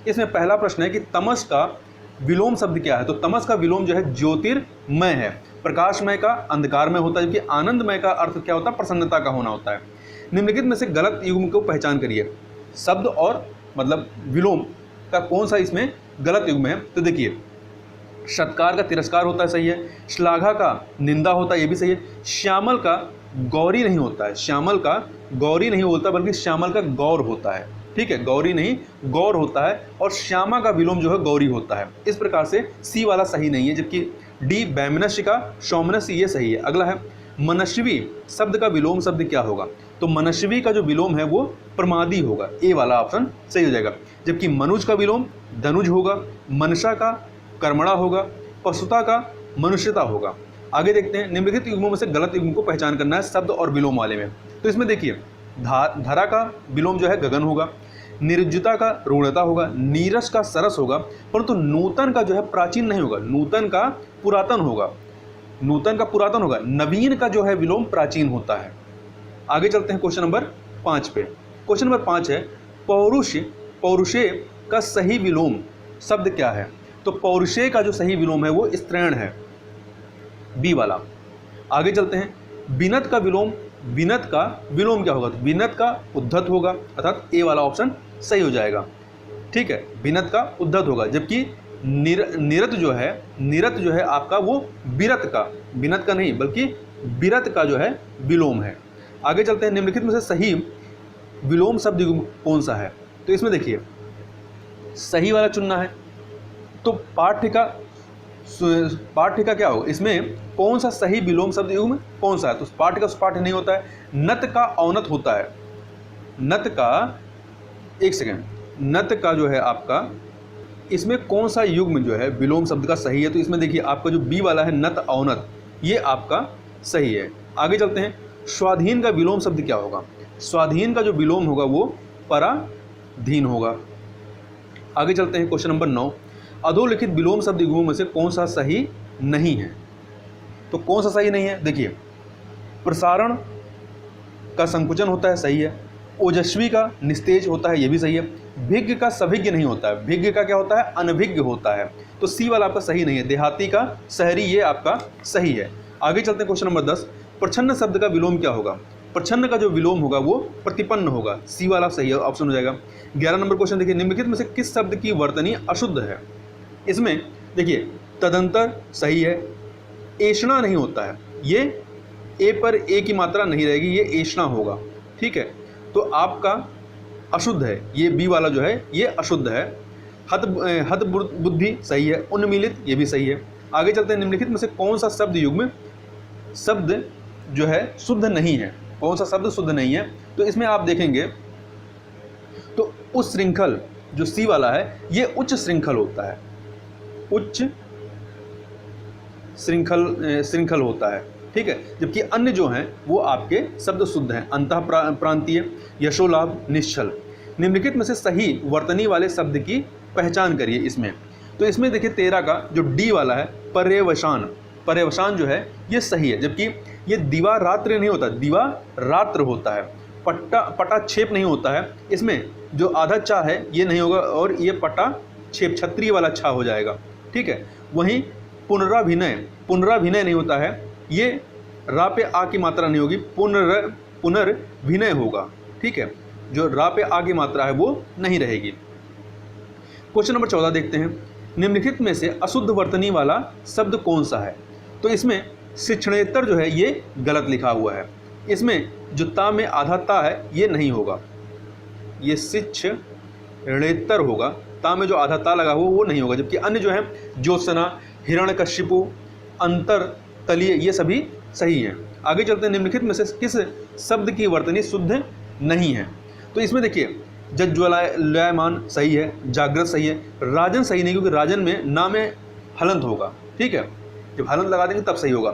इसमें पहला प्रश्न है कि तमस का विलोम शब्द क्या है। तो तमस का विलोम जो है ज्योतिर्मय है। प्रकाशमय का अंधकारमय होता है, जबकि आनंदमय का अर्थ क्या होता है, प्रसन्नता का होना होता है। निम्नलिखित में से गलत युग्म को पहचान करिए। शब्द और मतलब विलोम का कौन सा इसमें गलत युग्म है। तो देखिए, सत्कार का तिरस्कार होता है, सही है। श्लाघा का निंदा होता है, ये भी सही है। श्यामल का गौरी नहीं होता है, श्यामल का गौरी नहीं होता बल्कि श्यामल का गौर होता है, ठीक है, गौरी नहीं गौर होता है। और श्यामा का विलोम जो है गौरी होता है। इस प्रकार से सी वाला सही नहीं है, जबकि डी वैमनस्य का सौमनस्य ये सही है। अगला है मनस्वी शब्द का विलोम शब्द क्या होगा। तो मनस्वी का जो विलोम है वो प्रमादी होगा, ए वाला ऑप्शन सही हो जाएगा। जबकि मनुज का विलोम धनुज होगा, मनसा का कर्मणा होगा, पशुता का मनुष्यता होगा। आगे देखते हैं, निम्नलिखित युग्मों में से गलत युग्म को पहचान करना है शब्द और विलोम वाले में। तो इसमें देखिए, धरा का विलोम जो है गगन होगा, निर्जुता का रूढ़ता होगा, नीरस का सरस होगा, परंतु नूतन का जो है प्राचीन नहीं होगा, नूतन का पुरातन होगा, नूतन का पुरातन होगा। नवीन का जो है विलोम प्राचीन होता है। आगे चलते हैं क्वेश्चन नंबर 5 पे। क्वेश्चन नंबर 5 है पौरुष, पौरुषे का सही विलोम शब्द क्या है। तो पौरुषे का जो सही विलोम है वो स्त्रैण है, बी वाला। आगे चलते हैं, विनत का विलोम, विनत का विलोम क्या होगा। तो विनत का उद्धत होगा, अर्थात ए वाला ऑप्शन सही हो जाएगा, ठीक है, विनत का उद्धत होगा। जबकि निरत जो है आपका वो विरत का, विनत का नहीं बल्कि विरत का जो है विलोम है। आगे चलते हैं, निम्नलिखित में से सही विलोम शब्द युग्म कौन सा है। तो इसमें देखिए, सही वाला चुनना है। तो पाठ्य का क्या होगा, इसमें कौन सा सही विलोम शब्द युग्म कौन सा है। तो पाठ्य का सुपाठ्य नहीं होता है। नत का औनत होता है, नत का, एक सेकेंड, नत का जो है आपका, इसमें कौन सा युग्म जो है विलोम शब्द का सही है। तो इसमें देखिए, आपका जो बी वाला है नत औनत, ये आपका सही है। आगे चलते हैं, स्वाधीन का विलोम शब्द क्या होगा। स्वाधीन का जो विलोम होगा वो पराधीन होगा। आगे चलते हैं, क्वेश्चन नंबर 9, अधोलिखित विलोम शब्द युग्मों में से कौन सा सही नहीं है। तो कौन सा सही नहीं है, देखिए, प्रसारण का संकुचन होता है, सही है। ओजस्वी का निस्तेज होता है, ये भी सही है। भिज्ञ का सभिज्ञ नहीं होता है, भिज्ञ का क्या होता है, अनभिज्ञ होता है। तो सी वाला आपका सही नहीं है। देहाती का शहरी, ये आपका सही है। आगे चलते हैं, क्वेश्चन नंबर 10, प्रच्छन्न शब्द का विलोम क्या होगा। प्रच्छन्न का जो विलोम होगा वो प्रतिपन्न होगा, सी वाला सही है, ऑप्शन हो जाएगा। 11 नंबर क्वेश्चन देखिए, निम्नलिखित में से किस शब्द की वर्तनी अशुद्ध है। इसमें देखिए, तदंतर सही है, ऐषणा नहीं होता है, ये ए पर ए की मात्रा नहीं रहेगी, ये ऐषणा होगा, ठीक है। तो आपका अशुद्ध है, ये बी वाला जो है ये अशुद्ध है। हत बुद्धि सही है, उन्मीलित ये भी सही है। आगे चलते हैं, निम्नलिखित में से कौन सा शब्द युग्म शब्द जो है शुद्ध नहीं है, कौन सा शब्द शुद्ध नहीं है। तो इसमें आप देखेंगे तो उस श्रृंखल जो सी वाला है ये उच्च श्रृंखल होता है, उच्च श्रृंखल होता है, ठीक है। जबकि अन्य जो हैं वो आपके शब्द शुद्ध हैं, अंतः प्रांतीय, यशोलाभ, निश्चल। निम्नलिखित में से सही वर्तनी वाले शब्द की पहचान करिए इसमें। तो इसमें देखिए 13 का जो डी वाला है पर्यवसान, पर्यवसान जो है ये सही है। जबकि ये दिवा रात्र नहीं होता, दिवा रात्र होता है। पटाक्षेप नहीं होता है, इसमें जो आधा चा है ये नहीं होगा और ये पटाक्षेप क्षत्रिय वाला छा हो जाएगा, ठीक है। वहीं पुनराभिनय नहीं होता है, ये रा पे आ की मात्रा नहीं होगी, पुनर्विनय होगा, ठीक है। जो रा पे आ की मात्रा है वो नहीं रहेगी। क्वेश्चन नंबर 14 देखते हैं, निम्नलिखित में से अशुद्ध वर्तनी वाला शब्द कौन सा है। तो इसमें शिक्षणेतर जो है ये गलत लिखा हुआ है, इसमें जो ता में आधा ता है ये नहीं होगा, ये शिक्षणेतर होगा, ता में जो आधा ता लगा हुआ वो नहीं होगा। जबकि अन्य जो है ज्योत्सना, हिरण्यकशिपु, अंतर तलीय ये सभी सही हैं। आगे चलते हैं, निम्नलिखित में से किस शब्द की वर्तनी शुद्ध नहीं है। तो इसमें देखिए जज्ज्वलायमान सही है, जागृत सही है, राजन सही नहीं क्योंकि राजन में ना में हलंत होगा, ठीक है, जब हलंत लगा देंगे तब सही होगा।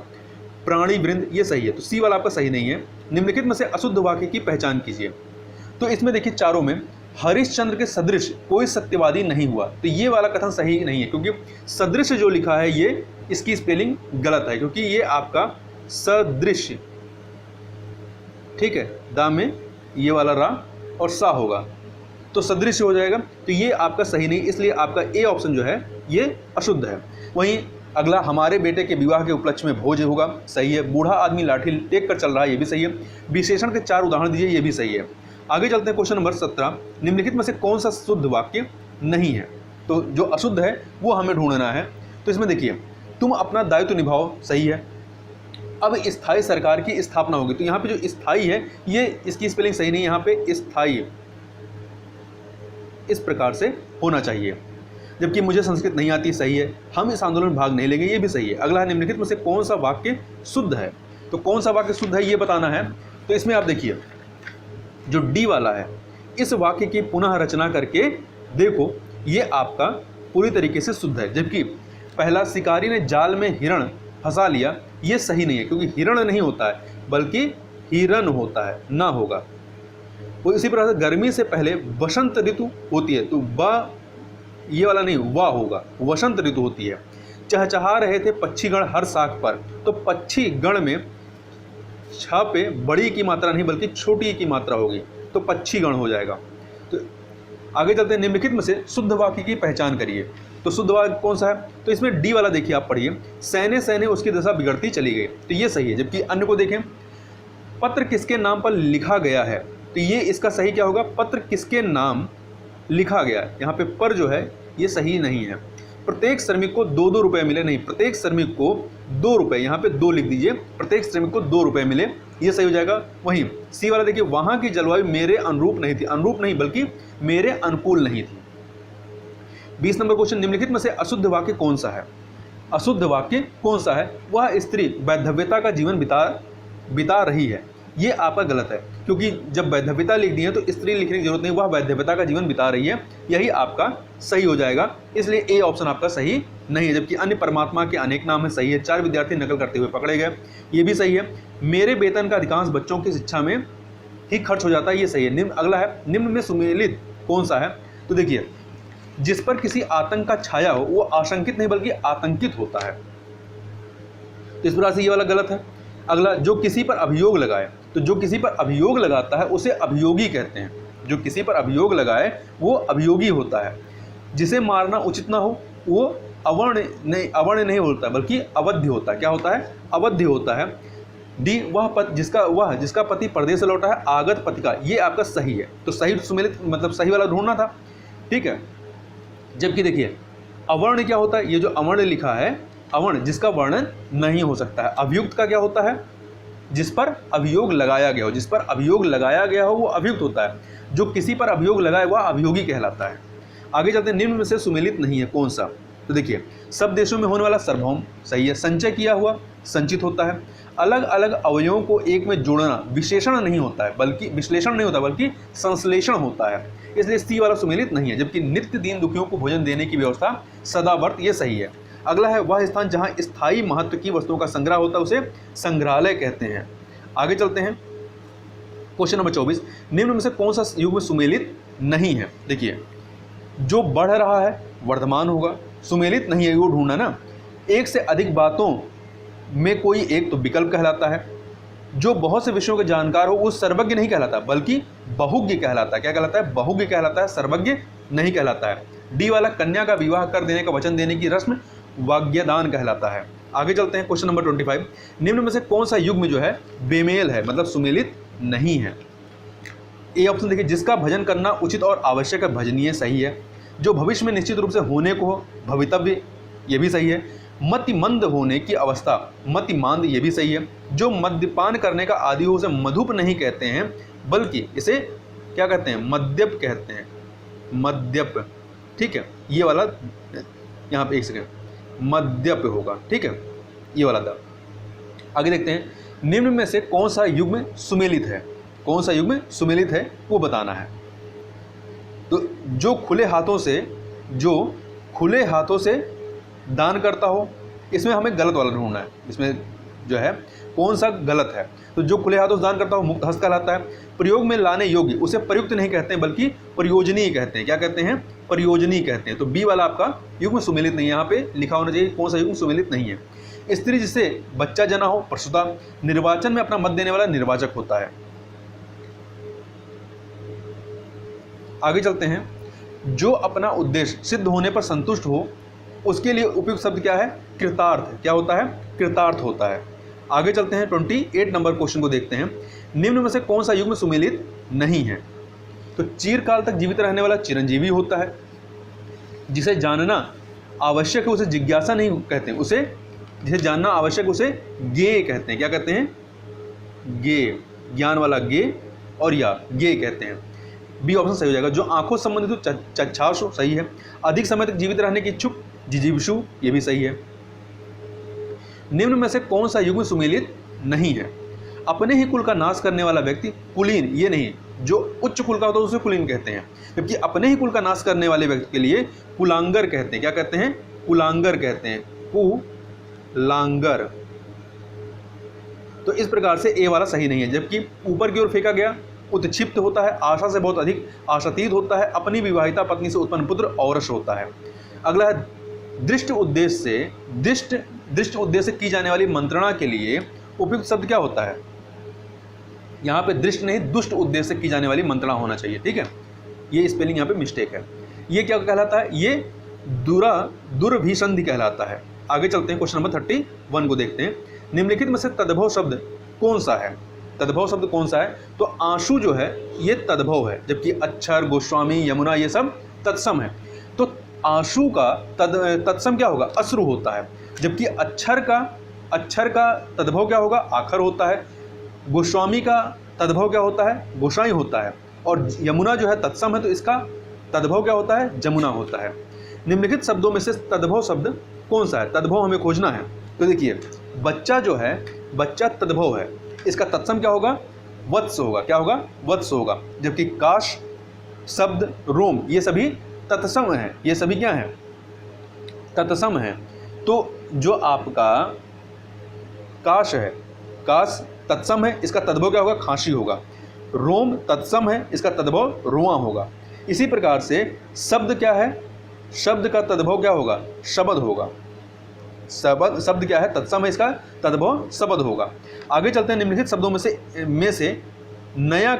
प्राणी वृंद ये सही है, तो सी वाला आपका सही नहीं है। निम्नलिखित में से अशुद्ध वाक्य की पहचान कीजिए। तो इसमें देखिए चारों में हरिश्चंद्र के सदृश कोई सत्यवादी नहीं हुआ, तो ये वाला कथन सही नहीं है क्योंकि सदृश जो लिखा है ये इसकी स्पेलिंग गलत है क्योंकि ये आपका सदृश, ठीक है, दा में ये वाला रा और सा होगा, तो सदृश हो जाएगा, तो ये आपका सही नहीं, इसलिए आपका ए ऑप्शन जो है ये अशुद्ध है। वहीं अगला, हमारे बेटे के विवाह के उपलक्ष्य में भोज होगा, सही है। बूढ़ा आदमी लाठी टेक कर चल रहा है, ये भी सही है। विशेषण के 4 उदाहरण दीजिए, ये भी सही है। आगे चलते हैं क्वेश्चन नंबर 17, निम्नलिखित में से कौन सा शुद्ध वाक्य नहीं है? तो जो अशुद्ध है वो हमें ढूंढना है। तो इसमें देखिए, तुम अपना दायित्व निभाओ, सही है। अब स्थायी सरकार की स्थापना होगी, तो यहाँ पे जो स्थायी है ये इसकी स्पेलिंग सही नहीं है, यहाँ पे स्थायी इस प्रकार से होना चाहिए, जबकि मुझे संस्कृत नहीं आती, सही है। हम इस आंदोलन में भाग नहीं लेंगे, ये भी सही है। अगला है, निम्नलिखित में से कौन सा वाक्य शुद्ध है? तो कौन सा वाक्य शुद्ध है ये बताना है। तो इसमें आप देखिए, जो डी वाला है, इस वाक्य की पुनः रचना करके देखो, ये आपका पूरी तरीके से शुद्ध है। जबकि पहला, शिकारी ने जाल में हिरण फंसा लिया, ये सही नहीं है, क्योंकि हिरण नहीं होता है बल्कि हिरन होता है, ना होगा। वो इसी प्रकार से गर्मी से पहले वसंत ऋतु होती है, तो वा ये वाला नहीं, वाह होगा, वसंत ऋतु होती है। चहचहा रहे थे पक्षीगण हर शाख पर, तो पक्षी गण में छ पे बड़ी की मात्रा नहीं बल्कि छोटी की मात्रा होगी, तो पक्षीगण हो जाएगा। तो आगे चलते हैं, निम्नलिखित में से शुद्ध वाक्य की पहचान करिए। तो शुद्ध वाक्य कौन सा है? तो इसमें डी वाला देखिए, आप पढ़िए, सैने सैने उसकी दशा बिगड़ती चली गई, तो ये सही है। जबकि अन्य को देखें, पत्र किसके नाम पर लिखा गया है, तो ये इसका सही क्या होगा? पत्र किसके नाम लिखा गया, यहाँ पे पर जो है ये सही नहीं है। प्रत्येक श्रमिक को 2-2 रुपये मिले, नहीं, प्रत्येक श्रमिक को 2 रुपये, यहाँ पे 2 लिख दीजिए, प्रत्येक श्रमिक को 2 रुपये मिले, ये सही हो जाएगा। वहीं सी वाला देखिए, वहाँ की जलवायु मेरे अनुरूप नहीं थी, अनुरूप नहीं बल्कि मेरे अनुकूल नहीं थी। 20 नंबर क्वेश्चन, निम्नलिखित में से अशुद्ध वाक्य कौन सा है? अशुद्ध वाक्य कौन सा है? वह स्त्री वैधव्यता का जीवन बिता रही है, ये आपका गलत है, क्योंकि जब वैधव्यता लिख दी है तो स्त्री लिखने की जरूरत नहीं, वह वैधव्यता का जीवन बिता रही है, यही आपका सही हो जाएगा। इसलिए ए ऑप्शन आपका सही नहीं है। जबकि अन्य परमात्मा के अनेक नाम है, सही है। 4 विद्यार्थी नकल करते हुए पकड़े गए, ये भी सही है। मेरे वेतन का अधिकांश बच्चों की शिक्षा में ही खर्च हो जाता है, ये सही है। अगला है, निम्न में सुमेलित कौन सा है? तो देखिए, जिस पर किसी आतंक का छाया हो वो आशंकित नहीं बल्कि आतंकित होता है, तो इस प्रकार से ये वाला गलत है। अगला, जो किसी पर अभियोग लगाए, तो जो किसी पर अभियोग लगाता है उसे अभियोगी कहते हैं, जो किसी पर अभियोग लगाए वो अभियोगी होता है। जिसे मारना उचित ना हो वो अवर्ण नहीं होता बल्कि अवध्य होता है। क्या होता है? अवध्य होता है। डी, वह जिसका पति परदेश से लौटा है, आगत पति का, ये आपका सही है। तो सही सुमेलित मतलब सही वाला ढूंढना था, ठीक है। जबकि देखिए, अवर्ण क्या होता है? ये जो अवर्ण लिखा है, अवर्ण जिसका वर्णन नहीं हो सकता है। अभियुक्त का क्या होता है? जिस पर अभियोग लगाया गया हो, जिस पर अभियोग लगाया गया हो वो अभियुक्त होता है। जो किसी पर अभियोग लगाए वह अभियोगी कहलाता है। आगे चलते हैं, निम्न में से सुमेलित नहीं है कौन सा? तो देखिए, सब देशों में होने वाला सार्वभौम, सही है। संचय किया हुआ संचित होता है। अलग अलग अवयवों को एक में जोड़ना विशेषण नहीं होता है बल्कि विश्लेषण नहीं होता बल्कि संश्लेषण होता है, इसलिए सी वाला सुमेलित नहीं है। जबकि नित्य दीन दुखियों को भोजन देने की व्यवस्था सदावर्त, ये सही है। अगला है, वह स्थान जहां स्थायी महत्व की वस्तुओं का संग्रह होता है उसे संग्रहालय कहते हैं। आगे चलते हैं, क्वेश्चन नंबर 24, निम्न में से कौन सा युग में सुमेलित नहीं है? देखिए, जो बढ़ रहा है वर्धमान होगा, सुमेलित नहीं है वो ढूंढना ना। एक से अधिक बातों में कोई एक तो विकल्प कहलाता है। जो बहुत से विषयों के जानकार हो वो सर्वज्ञ नहीं कहलाता बल्कि बहुज्ञ कहलाता है। क्या कहलाता है? बहुज्ञ कहलाता है, सर्वज्ञ नहीं कहलाता है। डी वाला, कन्या का विवाह कर देने का वचन देने की रस्म वाग्यदान कहलाता है। आगे चलते हैं, क्वेश्चन नंबर 25, निम्न में से कौन सा युग में जो है बेमेल है मतलब सुमेलित नहीं है? ए ऑप्शन देखिए, जिसका भजन करना उचित और आवश्यक है, भजनीय, सही है। जो भविष्य में निश्चित रूप से होने को हो, भवितव्य, ये भी सही है। मतिमंद होने की अवस्था, मतिमांद, ये भी सही है। जो मद्यपान करने का आदि हो उसे मधुप नहीं कहते हैं बल्कि इसे क्या कहते हैं? मद्यप कहते हैं, मद्यप, ठीक है। ये वाला यहाँ पे एक सेकेंड, मद्यप होगा, ठीक है, ये वाला था। आगे देखते हैं, निम्न में से कौन सा युग में सुमेलित है? कौन सा युग में सुमेलित है वो बताना है। तो जो खुले हाथों से दान करता हो, इसमें हमें गलत वाला ढूंढना है। इसमें जो है कौन सा गलत है? तो जो खुले हाथों से दान करता हो मुक्त हस्त कहलाता है। प्रयोग में लाने योग्य, उसे प्रयुक्त नहीं कहते हैं बल्कि प्रयोजनीय कहते हैं। क्या कहते हैं? प्रयोजनीय कहते हैं। तो बी वाला आपका युग में सुमेलित नहीं है, यहाँ पे लिखा होना चाहिए कौन सा युग में सुमेलित नहीं है। स्त्री जिससे बच्चा जना हो, प्रसूता। निर्वाचन में अपना मत देने वाला निर्वाचक होता है। आगे चलते हैं, जो अपना उद्देश्य सिद्ध होने पर संतुष्ट हो उसके लिए उपयुक्त शब्द क्या है? कृतार्थ। क्या होता है? कृतार्थ होता है। आगे चलते हैं, 28 नंबर क्वेश्चन को देखते हैं। निम्न में से कौन सा युग्म सुमेलित नहीं है? तो चिरकाल तक जीवित रहने वाला चिरंजीवी होता है। जिसे जानना आवश्यक है उसे जिज्ञासा नहीं कहते हैं, उसे जिसे जानना आवश्यक उसे ज्ञेय कहते हैं। क्या कहते हैं? ज्ञेय, ज्ञान वाला ज्ञेय और या ज्ञेय कहते हैं। बी ऑप्शन सही हो जाएगा। जो आंखों संबंधित हो चक्षाशु, सही है। अधिक समय तक जीवित रहने की इच्छुक जिजीविषु, ये भी सही है। निम्न में से कौन सा युग्म सुमेलित नहीं है? अपने ही कुल का नाश करने वाला व्यक्ति कुलीन, ये नहीं, जो उच्च कुल का होता है उसे कुलीन कहते हैं, जबकि अपने ही कुल का नाश करने वाले व्यक्ति के लिए कुलांगर कहते हैं। क्या कहते हैं? कुलांगर कहते हैं, कुलांगर। तो इस प्रकार से ए वाला सही नहीं है। जबकि ऊपर की ओर फेंका गया उत्क्षिप्त होता है, आशा से बहुत अधिक आशातीत होता है, अपनी विवाहिता पत्नी से उत्पन्न पुत्र औरस होता है। अगला है, दृष्ट उद्देश्य से की जाने वाली मंत्रणा के लिए उपयुक्त शब्द क्या होता है? यहाँ पे दृष्ट नहीं, दुष्ट उद्देश्य से की जाने वाली मंत्रणा होना चाहिए, ठीक है। ये स्पेलिंग यहाँ पे मिस्टेक है। ये क्या कहलाता है? ये दुर्भिसंधि कहलाता है। आगे चलते हैं, क्वेश्चन नंबर 31 को देखते हैं। निम्नलिखित में से तद्भव शब्द कौन सा है? तद्भव शब्द कौन सा है? तो आंसू जो है ये तद्भव है, जबकि अक्षर, गोस्वामी, यमुना ये सब तत्सम है। तो आंसू का तत्सम क्या होगा? अश्रु होता है। जबकि अक्षर का तद्भव क्या होगा? आखर होता है। गोस्वामी का तद्भव क्या होता है? गोसाई होता है। और यमुना जो है तत्सम है, तो इसका तद्भव क्या होता है? जमुना होता है। निम्नलिखित शब्दों में से तद्भव शब्द कौन सा है? तद्भव हमें खोजना है। तो देखिए, बच्चा जो है, बच्चा तद्भव है, इसका तत्सम क्या होगा? वत्स होगा। क्या होगा? वत्स होगा। जबकि काश, शब्द, रोम ये सभी तत्सम हैं। ये सभी क्या हैं? तत्सम हैं। तो जो आपका काश है, काश तत्सम है, इसका तद्भव क्या होगा? खांसी होगा। रोम तत्सम है, इसका तद्भव रोआ होगा। इसी प्रकार से शब्द क्या है? शब्द का तद्भव क्या होगा? शब्द होगा। शब्द क्या है? तत्सम है, इसका तद्भव शब्द होगा। आगे चलते हैं, निम्नलिखित शब्दों में से नया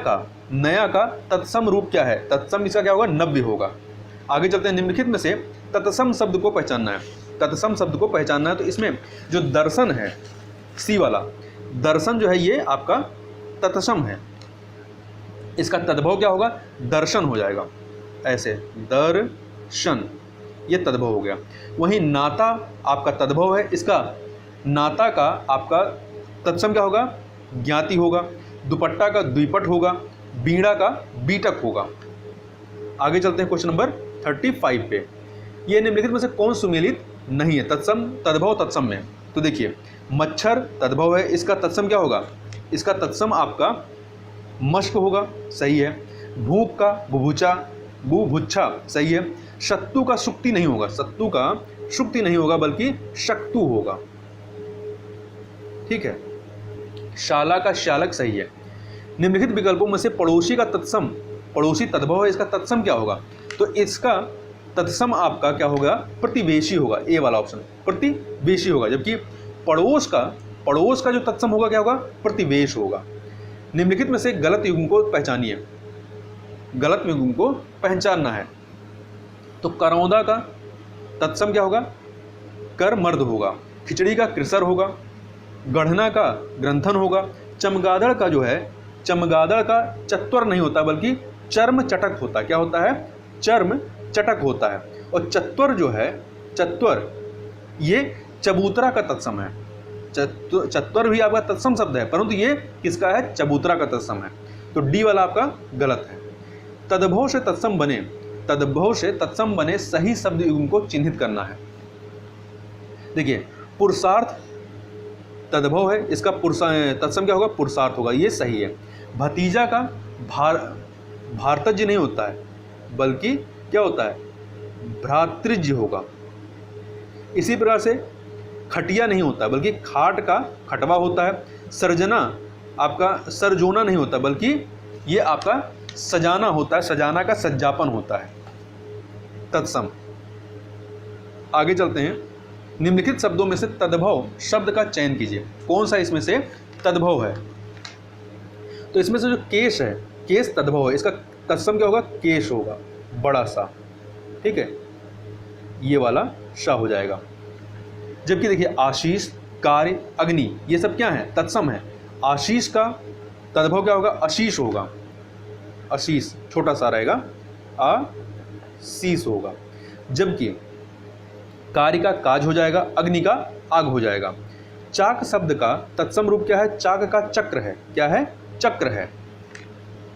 का तत्सम रूप क्या है? तत्सम इसका क्या होगा? नव्य होगा। आगे चलते हैं, निम्नलिखित में से तत्सम शब्द को पहचानना है। तत्सम शब्द को पहचानना है, तो इसमें जो दर्शन है, सी वाला दर्शन जो है ये आपका तत्सम है। इसका तद्भव क्या होगा? दर्शन हो जाएगा। ऐसे दर्शन, ये तद्भव हो गया। वहीं नाता आपका तद्भव है, इसका नाता का आपका तत्सम क्या होगा? ज्ञाति होगा। दुपट्टा का द्विपट होगा। बीड़ा का बीटक होगा। आगे चलते हैं क्वेश्चन नंबर 35 पे। ये निम्नलिखित में से कौन सुमेलित नहीं है? तत्सम, तद्भव, तत्सम में। तो देखिए, मच्छर तद्भव है, इसका तत्सम क्या होगा? इसका तत्सम आपका मश्क होगा, सही है। भूख का बुभुच्छा, सही है। शत्रु का शुक्ति नहीं होगा, शत्रु का शुक्ति नहीं होगा, बल्कि शक्तु होगा, ठीक है। शाला का शालक, सही है। निम्नलिखित विकल्पों में से पड़ोसी का तत्सम, पड़ोसी तद्भव है, इसका तत्सम क्या होगा? तो इसका तत्सम आपका क्या होगा? प्रतिवेशी होगा। ए वाला ऑप्शन प्रतिवेशी होगा। जबकि पड़ोस का जो तत्सम होगा क्या होगा? प्रतिवेश होगा। निम्नलिखित में से गलत युग्म को पहचानिए। गलत युग्म को पहचानना है। तो करौंदा का तत्सम क्या होगा? कर मर्द होगा। खिचड़ी का कृसर होगा। गढ़ना का ग्रंथन होगा। चमगादड़ का जो है, चमगादड़ का चत्वर नहीं होता, बल्कि चर्म चटक होता है। क्या होता है? चर्म चटक होता है। और चत्वर जो है, चत्वर ये चबूतरा का तत्सम है। चत्वर भी आपका तत्सम शब्द है, परंतु ये किसका है? चबूतरा का तत्सम है। तो डी वाला आपका गलत है। तद्भव से तत्सम बने सही शब्द युग्म को चिन्हित करना है। देखिए, पुरुषार्थ तद्भव है, इसका तत्सम क्या होगा? पुरुषार्थ होगा, ये सही है। भतीजा का भारतज्य नहीं होता है, बल्कि क्या होता है? भ्रातृज्य होगा। इसी प्रकार से खटिया नहीं होता, बल्कि खाट का खटवा होता है। सर्जना आपका सरजोना नहीं होता, बल्कि ये आपका सजाना होता है। सजाना का सज्जापन होता है, तत्सम। आगे चलते हैं, निम्नलिखित शब्दों में से तद्भव शब्द का चयन कीजिए। कौन सा इसमें से तद्भव है? तो इसमें से जो केश है, केश तद्भव है, इसका तत्सम क्या होगा, केश होगा, बड़ा सा, ठीक है, ये वाला श हो जाएगा। जबकि देखिए आशीष, कार्य, अग्नि, ये सब क्या है, तत्सम है। आशीष का तद्भव क्या होगा, आशीष होगा, आशीष छोटा सा रहेगा, आशीष होगा। जबकि कार्य का काज हो जाएगा, अग्नि का आग हो जाएगा। चाक शब्द का तत्सम रूप क्या है, चाक का चक्र है, क्या है, चक्र है।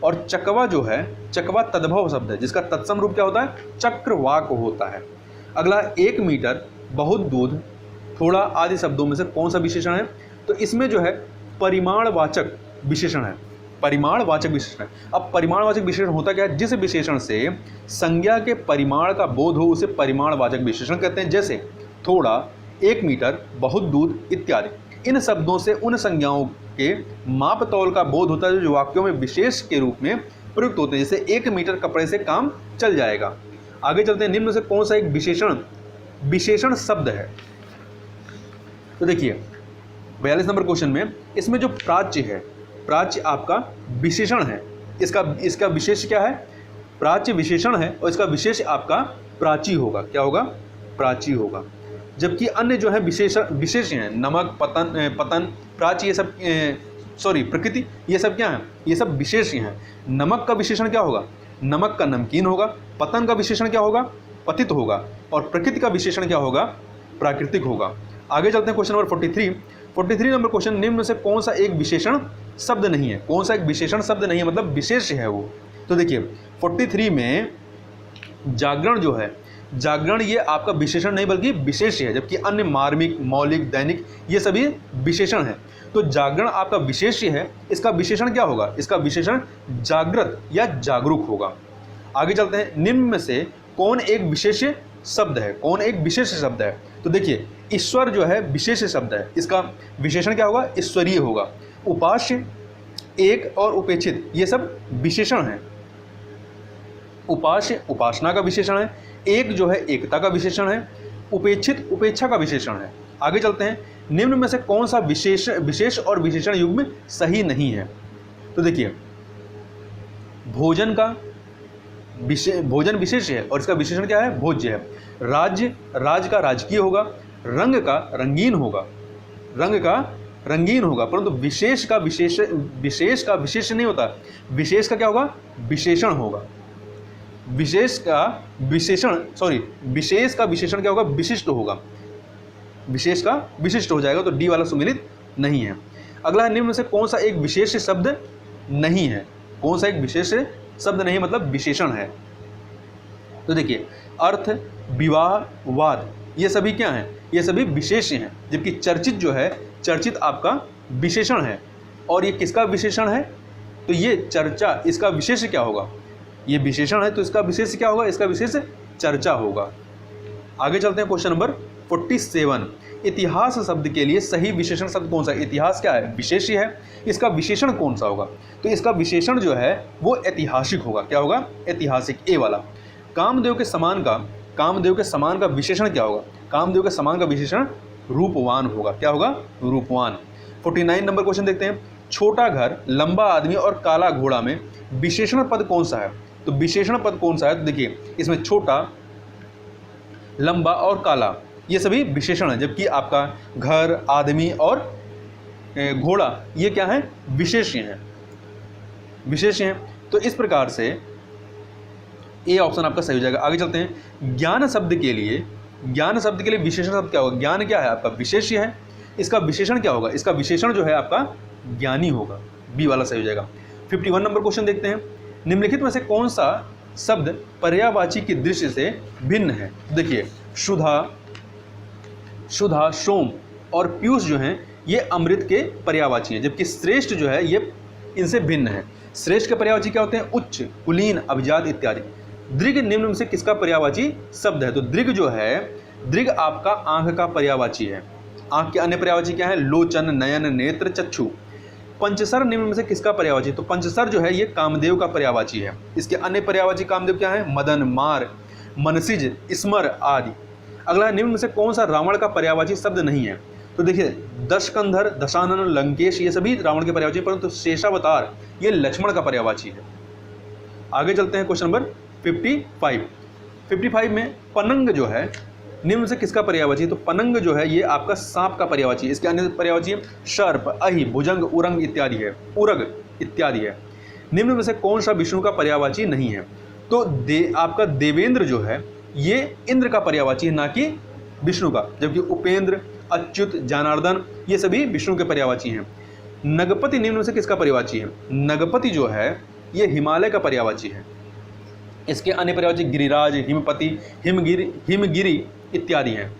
और चकवा जो है, चकवा तद्भव शब्द है जिसका तत्सम रूप क्या होता है, चक्रवाक होता है। अगला 1 मीटर, बहुत दूध, थोड़ा आदि शब्दों में से कौन सा विशेषण है, तो इसमें जो है परिमाणवाचक विशेषण है, परिमाणवाचक विशेषण है। अब परिमाणवाचक विशेषण होता क्या है, जिस विशेषण से संज्ञा के परिमाण का बोध हो उसे परिमाणवाचक विशेषण कहते हैं। जैसे थोड़ा, 1 मीटर, बहुत दूध इत्यादि। इन शब्दों से उन संज्ञाओं के माप तौल का बोध होता है जो वाक्यों में विशेष के रूप में प्रयुक्त होते हैं। जैसे 1 मीटर कपड़े से काम चल जाएगा। आगे चलते हैं, निम्न में से कौन सा एक विशेषण शब्द है, तो देखिए 42 नंबर क्वेश्चन में इसमें जो प्राच्य है, प्राच्य आपका विशेषण है, इसका विशेष क्या है, प्राच्य विशेषण है और इसका विशेष आपका प्राची होगा, क्या होगा, प्राची होगा। जबकि अन्य जो है विशेष हैं, नमक, पतन, प्राची, ये सब प्रकृति, ये सब क्या है, ये सब विशेष हैं। नमक का विशेषण क्या होगा, नमक का नमकीन होगा। पतन का विशेषण क्या होगा, पतित होगा। और प्रकृति का विशेषण क्या होगा, प्राकृतिक होगा। आगे चलते हैं क्वेश्चन नंबर 43 नंबर क्वेश्चन, निम्न में से कौन सा एक विशेषण शब्द नहीं है, कौन सा एक विशेषण शब्द नहीं है, मतलब विशेष है वो। तो देखिए 43 में जागरण जो है, जागरण ये आपका विशेषण नहीं बल्कि विशेष है। जबकि अन्य मार्मिक, मौलिक, दैनिक ये सभी विशेषण है। तो जागरण आपका विशेष है, इसका विशेषण क्या होगा, इसका विशेषण जागृत या जागरूक होगा। आगे चलते हैं, निम्न में से कौन एक विशेष शब्द है, कौन एक विशेष शब्द है, तो देखिए ईश्वर जो है विशेष शब्द है, इसका विशेषण क्या होगा, ईश्वरीय होगा। उपास्य, एक और उपेक्षित ये सब विशेषण हैं। उपास्य उपासना का विशेषण है, एक जो है एकता का विशेषण है, उपेक्षित उपेक्षा का विशेषण है। आगे चलते हैं, निम्न में से कौन सा विशेष और विशेषण युग्म सही नहीं है, तो देखिए भोजन का भोजन विशेष है और इसका विशेषण क्या है, भोज्य है। राज्य, राज का राजकीय होगा। रंग का रंगीन होगा, रंग का रंगीन होगा। परंतु विशेष का विशेष नहीं होता, विशेष का क्या होगा, विशेषण होगा। विशेष का विशेषण क्या होगा, विशिष्ट होगा। विशेष का विशिष्ट हो जाएगा, तो डी वाला सुमेलित नहीं है। अगला है, निम्न में से कौन सा एक विशेष शब्द नहीं है, कौन सा एक विशेष शब्द नहीं मतलब विशेषण है, तो देखिए अर्थ, विवाह, वाद ये सभी क्या हैं, ये सभी विशेष हैं। जबकि चर्चित जो है, चर्चित आपका विशेषण है। और ये किसका विशेषण है, तो ये चर्चा, इसका विशेष क्या होगा, ये विशेषण है तो इसका विशेष क्या होगा, इसका विशेष चर्चा होगा। आगे चलते हैं क्वेश्चन नंबर 47, इतिहास शब्द के लिए सही विशेषण शब्द कौन सा है। इतिहास क्या है, विशेष्य है, इसका विशेषण कौन सा होगा, तो इसका विशेषण जो है वो ऐतिहासिक होगा, क्या होगा, ऐतिहासिक, ए वाला। कामदेव के समान का विशेषण क्या होगा, कामदेव के समान का विशेषण रूपवान होगा, क्या होगा, रूपवान। 49 नंबर क्वेश्चन देखते हैं, छोटा घर, लंबा आदमी और काला घोड़ा में विशेषण पद कौन सा है, तो विशेषण पद कौन सा है, तो देखिए इसमें छोटा, लंबा और काला ये सभी विशेषण है। जबकि आपका घर, आदमी और घोड़ा ये क्या है, विशेष्य हैं, विशेष्य हैं। तो इस प्रकार से ए ऑप्शन आपका सही हो जाएगा। आगे चलते हैं, ज्ञान शब्द के लिए विशेषण शब्द क्या होगा, ज्ञान क्या है आपका, विशेष्य है, इसका विशेषण क्या होगा, इसका विशेषण जो है आपका ज्ञानी होगा, बी वाला सही हो जाएगा। 51 नंबर क्वेश्चन देखते हैं, निम्नलिखित में से कौन सा शब्द पर्यायवाची की दृष्टि से भिन्न है। देखिए सुधा, सोम और पीयूष जो हैं ये अमृत के पर्यायवाची हैं, जबकि श्रेष्ठ जो है ये इनसे भिन्न है। श्रेष्ठ के पर्यायवाची क्या होते हैं, उच्च, कुलीन, अभिजात इत्यादि। दृग निम्न में से किसका पर्यायवाची शब्द है, तो दृग जो है, दृग आपका आंख का पर्यायवाची है। आंख के अन्य पर्यायवाची क्या है, लोचन, नयन, नेत्र, चक्षु। पंचसर निम्न में से किसका पर्यायवाची, तो पंचसर जो है ये कामदेव का पर्यायवाची है। इसके अन्य पर्यायवाची कामदेव क्या है, मदन, मार, मनसिज, स्मर आदि। अगला, निम्न में से कौन सा रावण का पर्यायवाची शब्द नहीं है, तो देखिए दशकंधर, दशानन, लंकेश ये सभी रावण के पर्यायवाची, परंतु शेषावतार ये लक्ष्मण का पर्यायवाची है। आगे चलते हैं क्वेश्चन नंबर 55। 55 में पनंग जो है निम्न से किसका पर्यायवाची है? तो पनंग जो है ये आपका सांप का पर्यायवाची है। इसके अन्य पर्यायवाची है सर्प, अहि, भुजंग, उरंग इत्यादि है, उरग इत्यादि है। निम्न में से कौन सा विष्णु का पर्यायवाची नहीं है? तो आपका देवेंद्र जो है ये इंद्र का पर्यायवाची है, ना कि विष्णु का, जबकि उपेंद्र, अच्युत, जनार्दन ये सभी विष्णु के पर्यायवाची हैं। नगपति निम्न में से किसका पर्यायवाची है? नगपति जो है ये हिमालय का पर्यायवाची है। इसके अन्य पर्यायवाची गिरिराज, हिमपति, हिमगिरी इत्यादि हैं।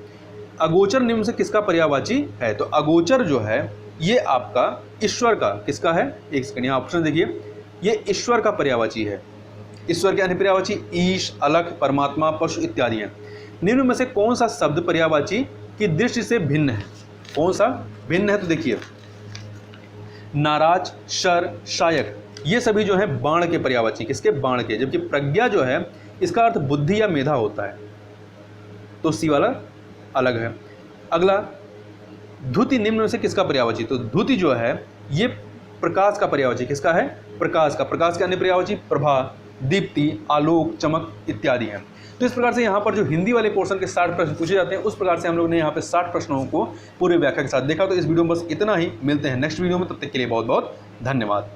अगोचर निम्न से किसका पर्यायवाची है? तो अगोचर जो है ये आपका ईश्वर का, किसका है? एक सेकंड, यहाँ ऑप्शन देखिए, ये ईश्वर का पर्यायवाची है। ईश्वर के अन्य पर्यायवाची ईश, अलख, परमात्मा, पशु इत्यादि हैं। निम्न में से कौन सा शब्द पर्यायवाची की दृष्टि से भिन्न है? कौन सा भिन्न है? तो देखिए नाराज, शर, शायक ये सभी जो है बाण के पर्यायवाची, किसके? बाण के। जबकि प्रज्ञा जो है इसका अर्थ बुद्धि या मेधा होता है, तो सी वाला अलग है। अगला धुति निम्न में से किसका पर्यायवाची? तो धुति जो है ये प्रकाश का पर्यायवाची, किसका है? प्रकाश का। प्रकाश के अन्य पर्यायवाची प्रभा, दीप्ति, आलोक, चमक इत्यादि हैं। तो इस प्रकार से यहाँ पर जो हिंदी वाले पोर्शन के 60 प्रश्न पूछे जाते हैं उस प्रकार से हम लोग ने यहाँ पे 60 प्रश्नों को पूरे व्याख्या के साथ देखा। तो इस वीडियो में बस इतना ही, मिलते हैं नेक्स्ट वीडियो में, तब तक के लिए बहुत बहुत धन्यवाद।